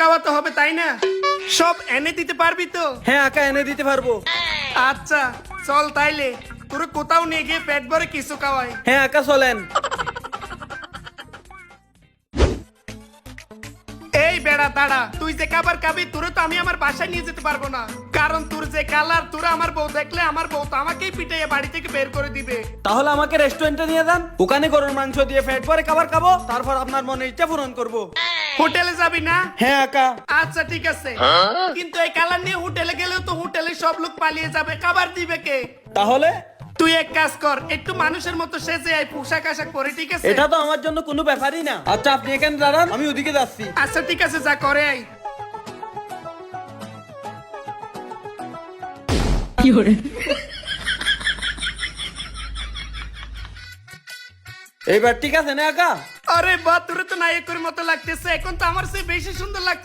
খাওয়াতে হবে তাই না? সব এনে দিতে পারবি তো? হ্যাঁ আকা, এনে দিতে পারবো। আচ্ছা চল তাইলে তোর কোথাও নিয়ে গিয়ে পেট ভরে কিছু খাওয়াই। হ্যাঁ আকা, চলেন। এই বেড়া দাঁড়া, তুই যে খাবার খাবি তোরে তো আমি আমার বাসায় নিয়ে যেতে পারবো না, কারণ তোর যে কালার, তোরা আমার বউ দেখলে আমার বউ তো আমাকেই পিটাইয়ে বাড়ি থেকে বের করে দিবে। তাহলে আমাকে রেস্টুরেন্টে নিয়ে যান, ওখানে গরুর মাংস দিয়ে পেট ভরে খাবার খাবো, তারপর আপনার মনে ইচ্ছা পূরণ করবো। হোটেলে যাবি না? হ্যাঁ আকা। আচ্ছা ঠিক আছে, কিন্তু এই কালার নিয়ে হোটেলে গেলেও তো হোটেলে সব লোক পালিয়ে যাবে, খাবার দিবে কে? তাহলে তুই এক কাজ কর, একটু মানুষের মতো সেজে আয়, পোশাক আশাক পরে, ঠিক আছে? এটা তো আমার জন্য কোনো ব্যাপারই না। আচ্ছা আপনি এখানে দাঁড়ান, আমি ওদিকে যাচ্ছি। আচ্ছা ঠিক আছে, যা করে আয়। এইবার ঠিক আছে না আকা? আরে বাহ, তোরে তো নায়কের মতো লাগতেছে, এখন তো আমার চেয়ে বেশি সুন্দর লাগতেছে।